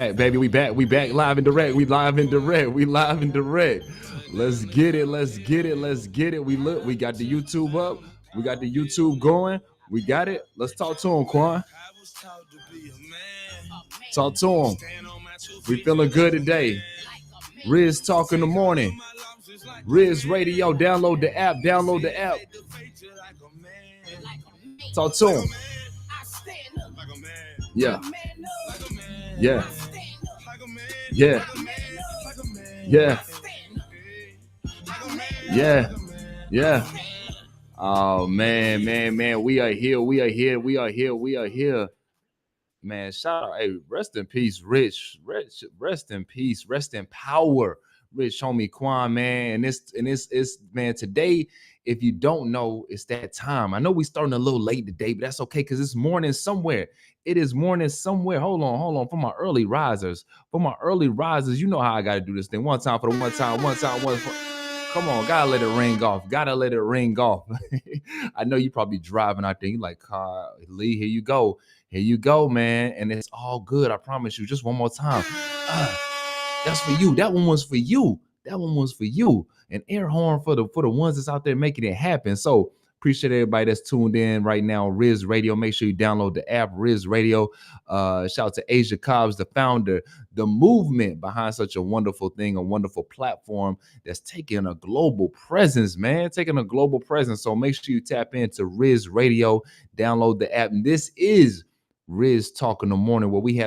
Hey, baby, we back live and direct. We live and direct. We live and direct. Let's get it. Let's get it. Let's get it. We got the YouTube up. We got the YouTube going. We got it. Let's talk to him, Quan. Talk to him. We feeling good today. Rizz talk in the morning. Rizz Radio. Download the app. Download the app. Talk to him. Yeah. Yeah. Yeah. Yeah. Yeah. Yeah. Oh man. We are here. We are here. We are here. We are here. Man, shout out. Hey, rest in peace, Rich. Rest in peace. Rest in power. Rich homie Quan, man. And it's man, today, if you don't know, it's that time. I know we starting a little late today, but that's okay because it's morning somewhere. It is morning somewhere. Hold on. For my early risers. You know how I gotta do this thing. One time for the one time, one for come on, gotta let it ring off. Gotta let it ring off. I know you probably driving out there. You like, Lee, here you go. Here you go, man. And it's all good. I promise you. Just one more time. That's for you. That one was for you. That one was for you. An air horn for the ones that's out there making it happen. So appreciate everybody that's tuned in right now. Rizz Radio. Make sure you download the app, Rizz Radio. Shout out to Asia Cobbs, the founder, the movement behind such a wonderful thing, a wonderful platform that's taking a global presence, man. Taking a global presence. So make sure you tap into Rizz Radio, download the app. And this is Rizz Talk in the Morning, where we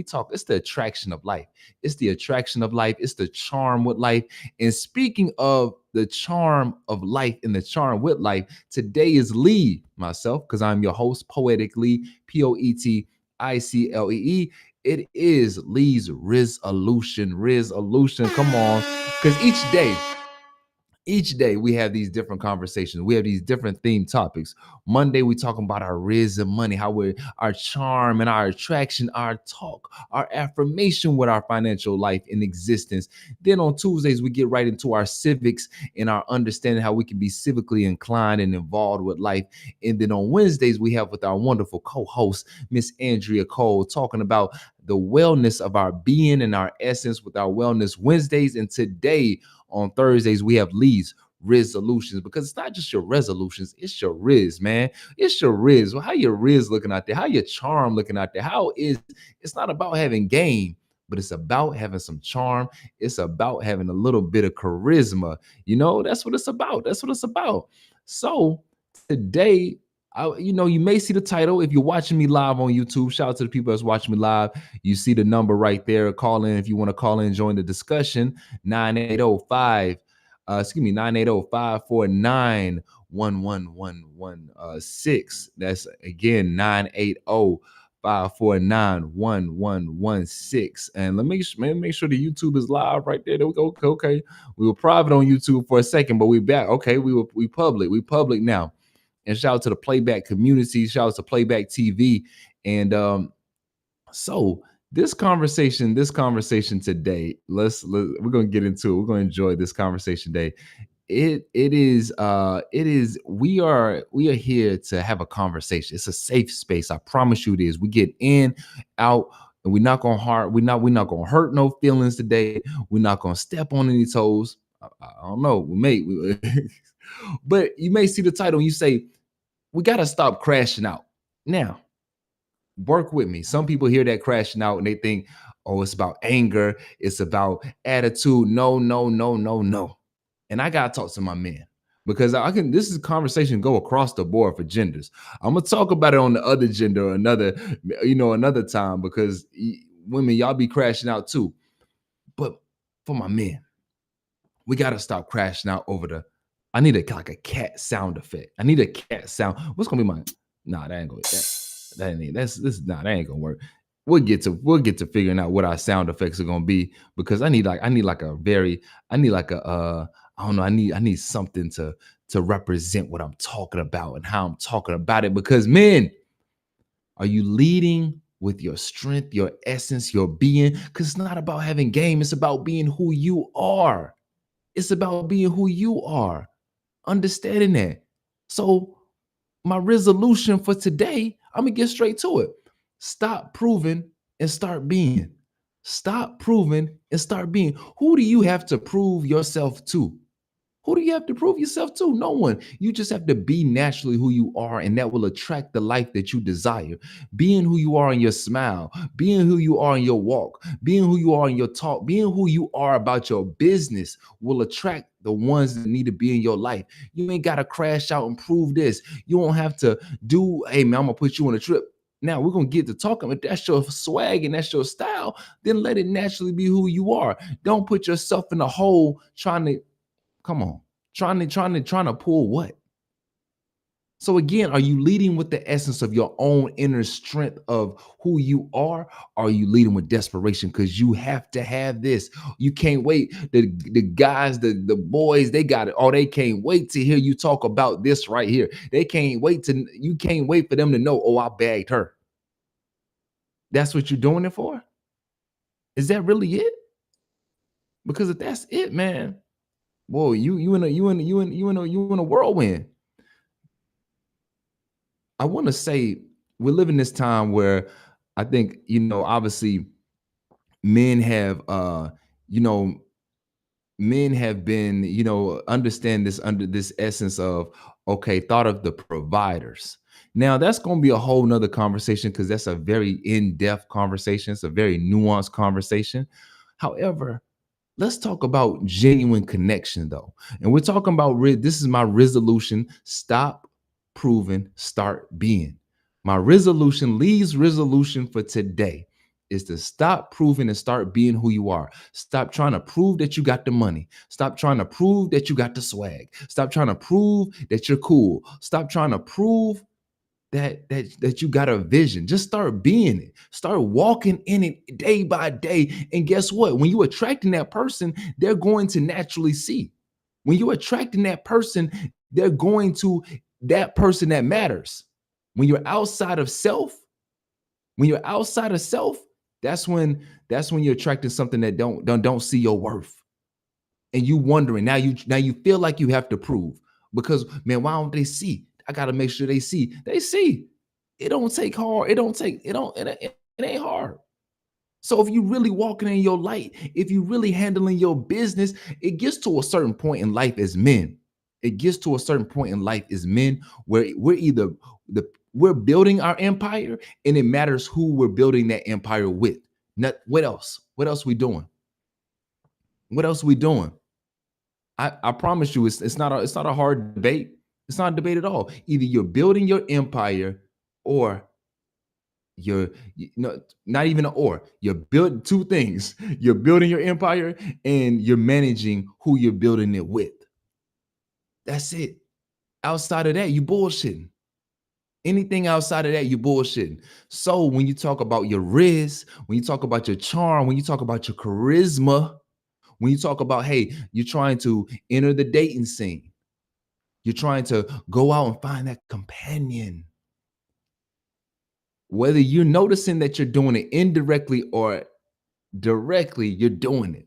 talk. It's the attraction of life. It's the attraction of life. It's the charm with life. And speaking of the charm of life and the charm with life, today is Lee, myself, because I'm your host, Poeticlee, Poeticlee. It is Lee's Rizzolution. Come on, because each day we have these different conversations. We have these different theme topics. Monday, we talking about our Rizz and money, how we're our charm and our attraction, our talk, our affirmation with our financial life in existence. Then on Tuesdays, we get right into our civics and our understanding how we can be civically inclined and involved with life. And then on Wednesdays, we have with our wonderful co-host, Miss Andrea Cole, talking about the wellness of our being and our essence with our Wellness Wednesdays. And today, on Thursdays, we have Lee's Rizzolutions, because it's not just your resolutions, it's your Rizz, man. It's your Rizz. Well, how your Rizz looking out there? How your charm looking out there? It's not about having game, but it's about having some charm. It's about having a little bit of charisma. You know, that's what it's about. That's what it's about. So today, you may see the title if you're watching me live on YouTube. Shout out to the people that's watching me live. You see the number right there. Call in if you want to call in, join the discussion. 980-549-1116. That's again 980-549-1116. And let me make sure the YouTube is live right there. There we go. Okay. We were private on YouTube for a second, but we back. Okay, we public. We public now. And shout out to the playback community. Shout out to Playback TV. And so this conversation today, we're gonna get into it. We're gonna enjoy this conversation today. It is we are here to have a conversation. It's a safe space. I promise you it is. We get in, out, and we're not gonna hurt no feelings today. We're not gonna step on any toes. I don't know. But you may see the title and you say, we got to stop crashing out. Now, work with me. Some people hear that crashing out and they think, oh, it's about anger. It's about attitude. No. And I got to talk to my men, because this is a conversation go across the board for genders. I'm going to talk about it on the other gender or another time, because women, y'all be crashing out too. But for my men, we got to stop crashing out over I need a cat sound effect. I need a cat sound. What's gonna be mine? Nah, that ain't gonna. That ain't gonna work. We'll get to figuring out what our sound effects are gonna be, because I need something to represent what I'm talking about and how I'm talking about it. Because men, are you leading with your strength, your essence, your being? Because it's not about having game. It's about being who you are. It's about being who you are. Understanding that. So my resolution for today, I'm gonna get straight to it. Stop proving and start being. Stop proving and start being. Who do you have to prove yourself to? Who do you have to prove yourself to? No one. You just have to be naturally who you are, and that will attract the life that you desire. Being who you are in your smile, being who you are in your walk, being who you are in your talk, being who you are about your business will attract the ones that need to be in your life. You ain't got to crash out and prove this. You won't have to do, hey, man, I'm going to put you on a trip. Now we're going to get to talking, but that's your swag and that's your style. Then let it naturally be who you are. Don't put yourself in a hole trying to, come on. Trying to pull what? So again, are you leading with the essence of your own inner strength of who you are? Or are you leading with desperation? Because you have to have this. You can't wait. The guys, the boys, they got it. Oh, they can't wait to hear you talk about this right here. You can't wait for them to know, oh, I bagged her. That's what you're doing it for? Is that really it? Because if that's it, man, boy, you in a whirlwind. I want to say we live in this time where I think, obviously men have you know, men have been, understand this under this essence of, okay, thought of the providers. Now that's going to be a whole nother conversation because that's a very in-depth conversation. It's a very nuanced conversation. However, let's talk about genuine connection though. And we're talking about this is my resolution. Stop proving, start being. My resolution, Lee's resolution for today is to stop proving and start being who you are. Stop trying to prove that you got the money. Stop trying to prove that you got the swag. Stop trying to prove that you're cool. Stop trying to prove that you got a vision. Just start being it. Start walking in it day by day. And guess what? When you attracting that person, they're going to naturally see. When you're attracting that person, they're going to that person that matters. When you're outside of self, that's when you're attracting something that don't see your worth. And you wondering now you feel like you have to prove because, man, why don't they see? I got to make sure they see. They see. It don't take hard. It ain't hard. So if you really walking in your light, if you really handling your business, it gets to a certain point in life as men. It gets to a certain point in life as men where we're building our empire, and it matters who we're building that empire with. Not what else? What else we doing? What else we doing? I promise you, it's not a hard debate. It's not a debate at all. Either you're building your empire or not even an or. You're building two things. You're building your empire and you're managing who you're building it with. That's it. Outside of that, you bullshitting. Anything outside of that, you bullshitting. So when you talk about your Rizz, when you talk about your charm, when you talk about your charisma, when you talk about, hey, you're trying to enter the dating scene, you're trying to go out and find that companion. Whether you're noticing that you're doing it indirectly or directly, you're doing it.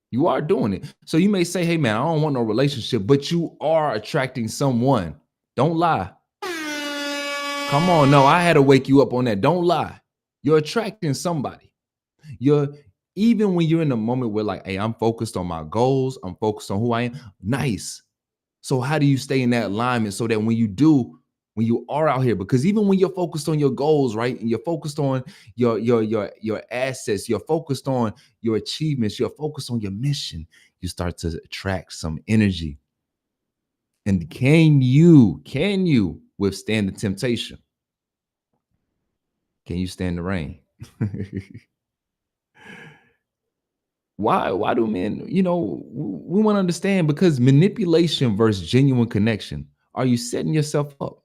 You are doing it. So you may say, hey, man, I don't want no relationship, but you are attracting someone. Don't lie. Come on. No, I had to wake you up on that. Don't lie. You're attracting somebody. You're even when you're in the moment where like, hey, I'm focused on my goals. I'm focused on who I am. Nice. So how do you stay in that alignment so that when you are out here, because even when you're focused on your goals, right, and you're focused on your assets, you're focused on your achievements, you're focused on your mission, you start to attract some energy. And can you withstand the temptation? Can you stand the rain? Why do men, we want to understand, because manipulation versus genuine connection. Are you setting yourself up?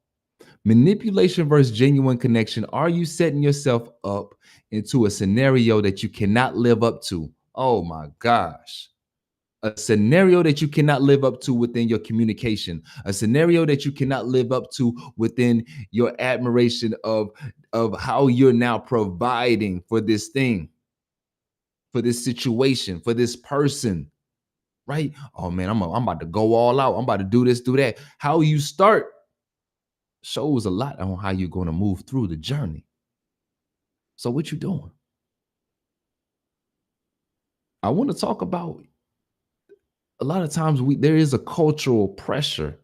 Manipulation versus genuine connection. Are you setting yourself up into a scenario that you cannot live up to? Oh my gosh. A scenario that you cannot live up to within your communication, a scenario that you cannot live up to within your admiration of how you're now providing for this thing, for this situation, for this person, right? Oh man, I'm about to go all out. I'm about to do this, do that. How you start shows a lot on how you're going to move through the journey. So what you doing? I want to talk about a lot of times there is a cultural pressure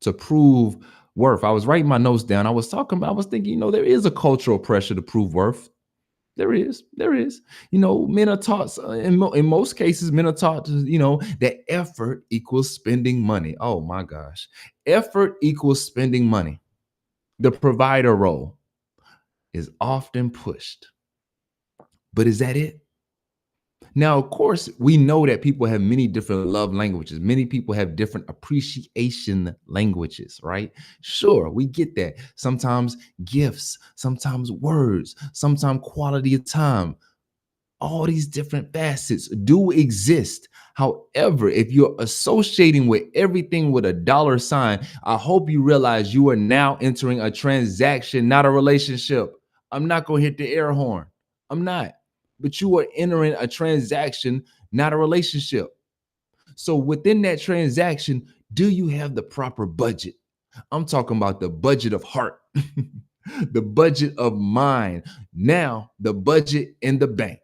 to prove worth. I was writing my notes down. I was thinking, there is a cultural pressure to prove worth. There is. Men are taught in most cases, men are taught that effort equals spending money. Oh my gosh. Effort equals spending money. The provider role is often pushed. But is that it? Now, of course, we know that people have many different love languages. Many people have different appreciation languages, right? Sure, we get that. Sometimes gifts, sometimes words, sometimes quality of time. All these different facets do exist. However, if you're associating with everything with a dollar sign, I hope you realize you are now entering a transaction, not a relationship. I'm not going to hit the air horn. I'm not. But you are entering a transaction, not a relationship. So within that transaction, do you have the proper budget? I'm talking about the budget of heart, the budget of mind, now the budget in the bank.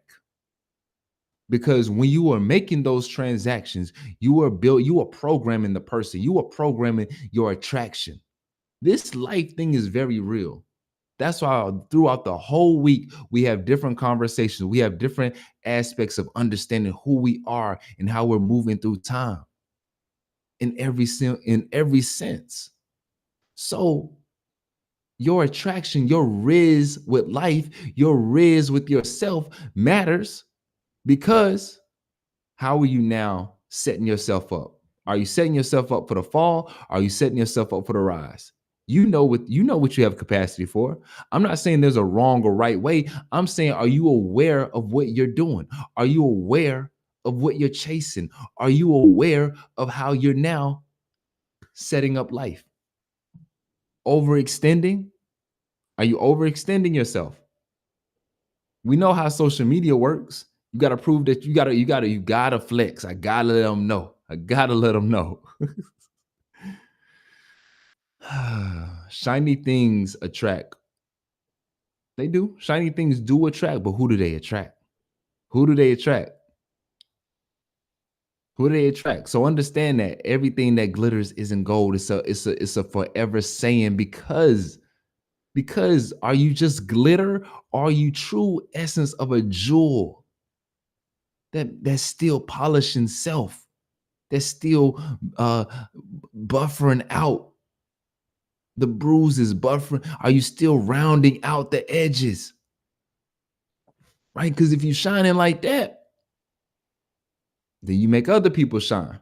Because when you are making those transactions, you are programming the person, you are programming your attraction. This life thing is very real. That's why throughout the whole week we have different conversations, we have different aspects of understanding who we are and how we're moving through time in every sense. So your attraction, your Rizz with life, your Rizz with yourself matters, because how are you now setting yourself up? Are you setting yourself up for the fall? Are you setting yourself up for the rise? You know what you have capacity for. I'm not saying there's a wrong or right way. I'm saying, are you aware of what you're doing? Are you aware of what you're chasing? Are you aware of how you're now setting up life? Overextending? Are you overextending yourself? We know how social media works. You got to prove that you gotta flex. I gotta let them know. I gotta let them know. Shiny things attract. They do. Shiny things do attract, but who do they attract? Who do they attract? Who do they attract? So understand that everything that glitters isn't gold. It's a forever saying, because are you just glitter? Or are you true essence of a jewel that's still polishing self? That's still uh buffering out the bruises, buffering. Are you still rounding out the edges? Right? Because if you shining like that, then you make other people shine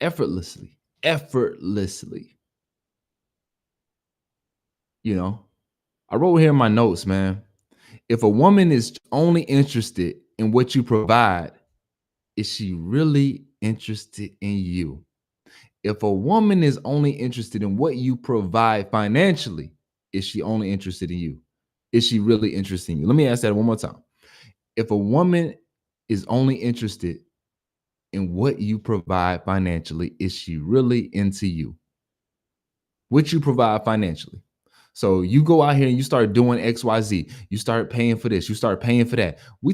effortlessly. Effortlessly. I wrote here in my notes, man. If a woman is only interested in what you provide, is she really interested in you? If a woman is only interested in what you provide financially, is she only interested in you? Is she really interested in you? Let me ask that one more time. If a woman is only interested in what you provide financially, is she really into you? What you provide financially. So you go out here and you start doing XYZ. You start paying for this. You start paying for that. We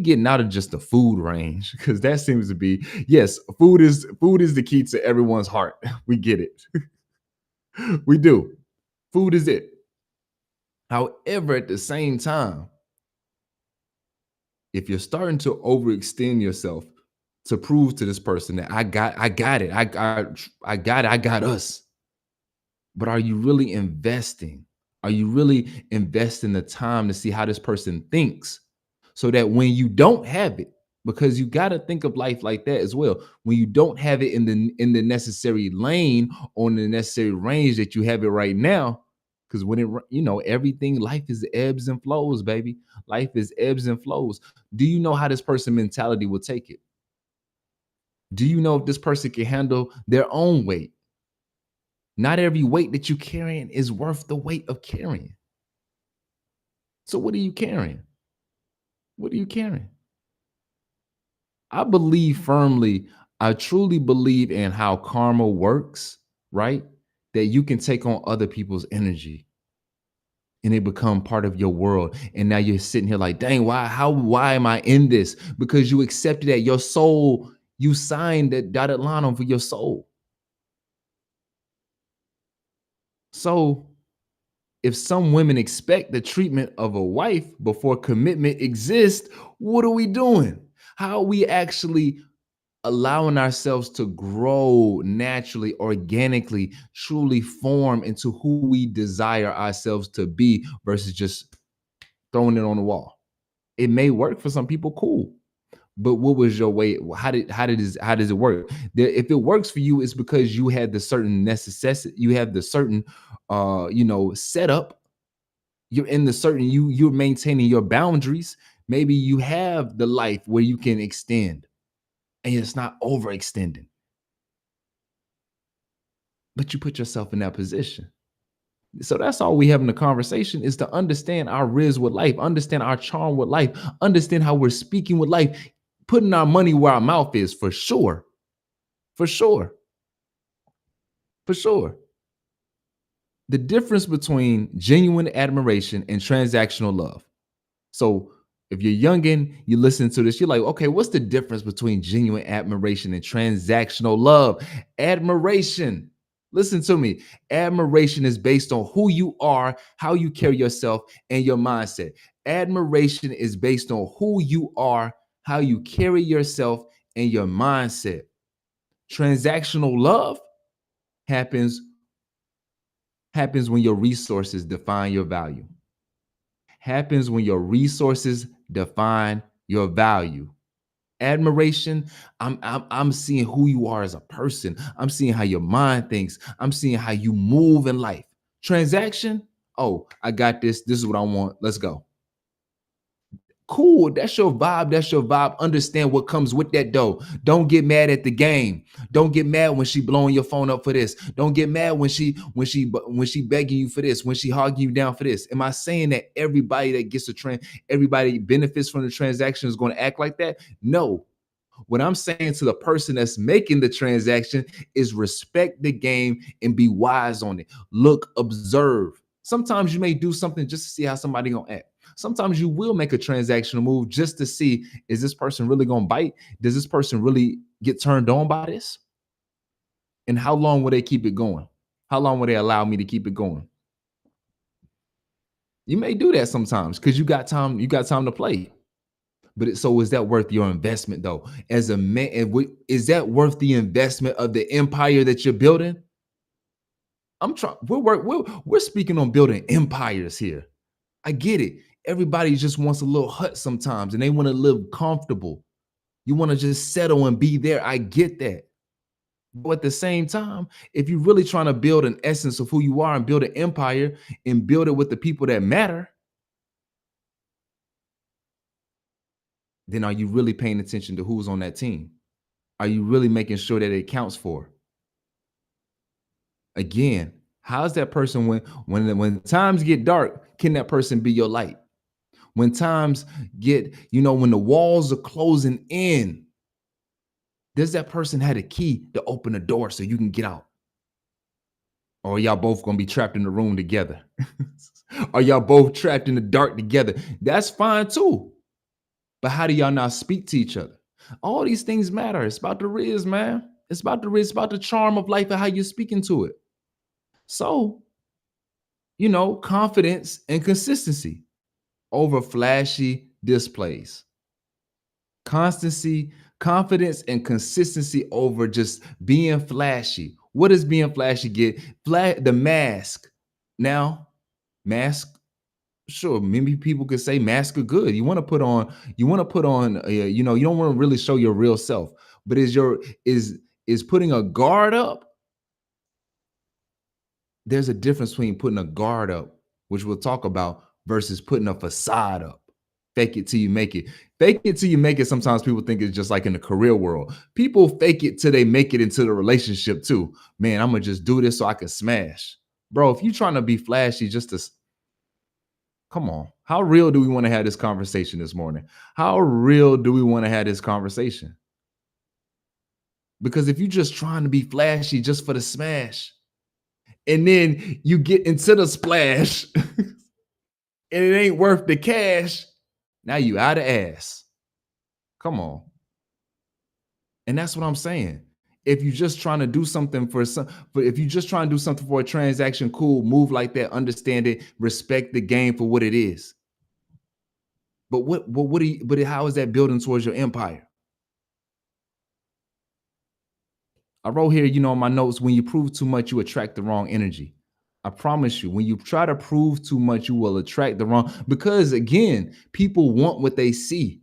getting out of just the food range, because that seems to be, yes, food is the key to everyone's heart. We get it. We do. Food is it. However, at the same time, if you're starting to overextend yourself to prove to this person that I got it, I got it, I got us. But are you really investing? Are you really investing the time to see how this person thinks, so that when you don't have it, because you got to think of life like that as well. When you don't have it in the necessary lane, or in the necessary range that you have it right now, because when everything, life is ebbs and flows, baby. Life is ebbs and flows. Do you know how this person mentality will take it? Do you know if this person can handle their own weight? Not every weight that you're carrying is worth the weight of carrying. So what are you carrying? What are you carrying? I believe firmly, I truly believe in how karma works, right? That you can take on other people's energy. and it become part of your world. And now you're sitting here like, dang, why am I in this? Because you accepted that your soul, you signed that dotted line on for your soul. So if some women expect the treatment of a wife before commitment exists, what are we doing? How are we actually allowing ourselves to grow naturally, organically, truly form into who we desire ourselves to be versus just throwing it on the wall? It may work for some people, cool. But what was your way? How does it work? If it works for you, it's because you had the certain necessity, you have the certain setup. You're in the certain you're maintaining your boundaries. Maybe you have the life where you can extend and it's not overextending, but you put yourself in that position. So that's all we have in the conversation is to understand our Rizz with life, understand our charm with life, understand how we're speaking with life, putting our money where our mouth is for sure. For sure. For sure. The difference between genuine admiration and transactional love. So if you're youngin, you listen to this, you're like, okay, what's the difference between genuine admiration and transactional love? Admiration, listen to me. Admiration is based on who you are, how you carry yourself, and your mindset. Admiration is based on who you are, how you carry yourself, and your mindset. Transactional love happens when your resources define your value. Happens when your resources define your value. Admiration, I'm seeing who you are as a person. I'm seeing how your mind thinks. I'm seeing how you move in life. Transaction, oh, I got this. This is what I want. Let's go. Cool. That's your vibe. That's your vibe. Understand what comes with that dough. Don't get mad at the game. Don't get mad when she blowing your phone up for this. Don't get mad when she begging you for this, when she hogging you down for this. Am I saying that everybody that gets everybody benefits from the transaction is going to act like that? No. What I'm saying to the person that's making the transaction is respect the game and be wise on it. Look, observe. Sometimes you may do something just to see how somebody gonna act. Sometimes you will make a transactional move just to see, is this person really gonna bite? Does this person really get turned on by this? And how long will they keep it going? How long will they allow me to keep it going? You may do that sometimes because you got time to play. But so is that worth your investment though? As a man, is that worth the investment of the empire that you're building? I'm trying. We're speaking on building empires here. I get it. Everybody just wants a little hut sometimes, and they want to live comfortable. You want to just settle and be there. I get that. But at the same time, if you're really trying to build an essence of who you are and build an empire and build it with the people that matter, then are you really paying attention to who's on that team? Are you really making sure that it counts for? Again, how's that person when times get dark, can that person be your light? When times get, when the walls are closing in, does that person have a key to open the door so you can get out? Or are y'all both gonna be trapped in the room together? Are y'all both trapped in the dark together? That's fine too. But how do y'all not speak to each other? All these things matter. It's about the Rizz, man. It's about the Rizz, it's about the charm of life and how you're speaking to it. So, confidence and consistency over flashy displays. Constancy, confidence, and consistency over just being flashy. What does being flashy get? The mask. Now, mask. Sure, maybe people could say masks are good. You don't want to really show your real self. But is putting a guard up? There's a difference between putting a guard up, which we'll talk about, versus putting a facade up. Fake it till you make it. Fake it till you make it. Sometimes people think it's just like in the career world. People fake it till they make it into the relationship too. Man, I'm gonna just do this so I can smash. Bro, if you're trying to be flashy just to come on. How real do we want to have this conversation this morning? How real do we want to have this conversation? Because if you're just trying to be flashy just for the smash, and then you get into the splash, and it ain't worth the cash, now you out of ass. Come on. And that's what I'm saying. If you're just trying to do something but if you're just trying to do something for a transaction, cool, move like that, understand it, respect the game for what it is. But how is that building towards your empire? I wrote here, in my notes, when you prove too much, you attract the wrong energy. I promise you, when you try to prove too much, you will attract the wrong, because again, people want what they see.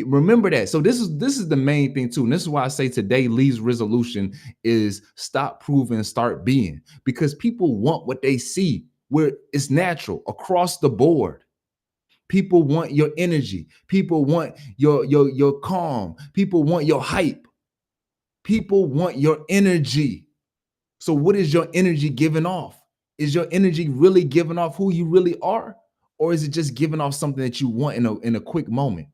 Remember that. So this is the main thing too. And this is why I say today Lee's resolution is stop proving, start being, because people want what they see, where it's natural across the board. People want your energy. People want your calm. People want your hype. People want your energy. So what is your energy giving off? Is your energy really giving off who you really are? Or is it just giving off something that you want in a quick moment?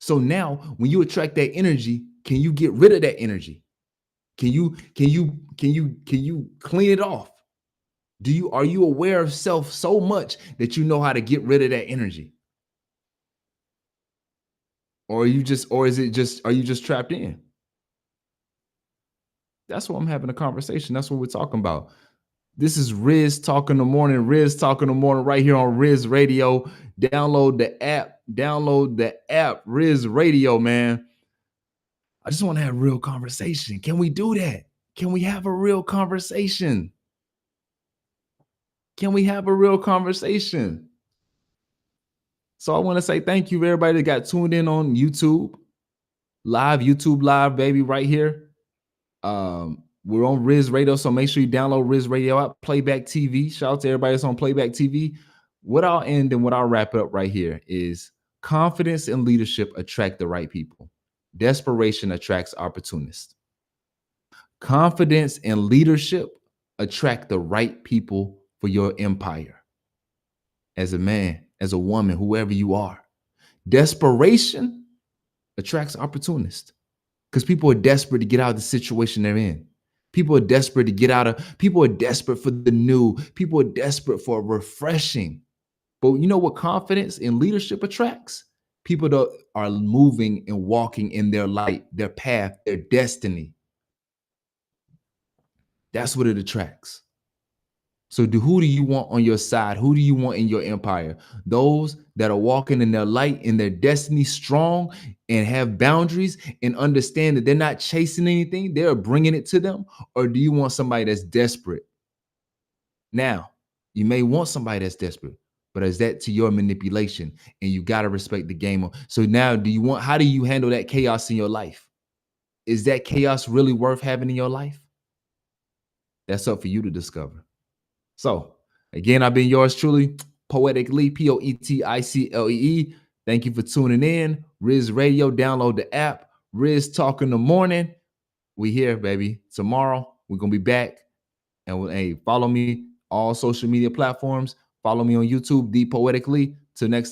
So now when you attract that energy, can you get rid of that energy? Can you clean it off? Are you aware of self so much that you know how to get rid of that energy? Or are you just trapped in? That's what I'm having a conversation. That's what we're talking about. This is Rizz Talk in the Morning. Rizz Talk in the Morning right here on Rizz Radio. Download the app. Rizz Radio, man. I just want to have a real conversation. Can we do that? Can we have a real conversation? Can we have a real conversation? So I want to say thank you to everybody that got tuned in on YouTube Live, baby, right here. We're on Rizz Radio, so make sure you download Rizz Radio app, Playback TV. Shout out to everybody that's on Playback TV. What I'll end and what I'll wrap it up right here is confidence and leadership attract the right people. Desperation attracts opportunists. Confidence and leadership attract the right people for your empire. As a man, as a woman, whoever you are. Desperation attracts opportunists because people are desperate to get out of the situation they're in. People are desperate people are desperate for the new. People are desperate for refreshing. But you know what confidence and leadership attracts? People that are moving and walking in their light, their path, their destiny. That's what it attracts. So who do you want on your side? Who do you want in your empire? Those that are walking in their light, in their destiny, strong and have boundaries and understand that they're not chasing anything, they're bringing it to them? Or do you want somebody that's desperate? Now, you may want somebody that's desperate, but is that to your manipulation? And you got to respect the game. So now how do you handle that chaos in your life? Is that chaos really worth having in your life? That's up for you to discover. So again, I've been yours truly, Poeticlee, Poeticlee. Thank you for tuning in. Rizz Radio, download the app. Rizz Talk in the Morning. We here, baby. Tomorrow, we're going to be back. And follow me all social media platforms. Follow me on YouTube, The Poeticlee. Till next time.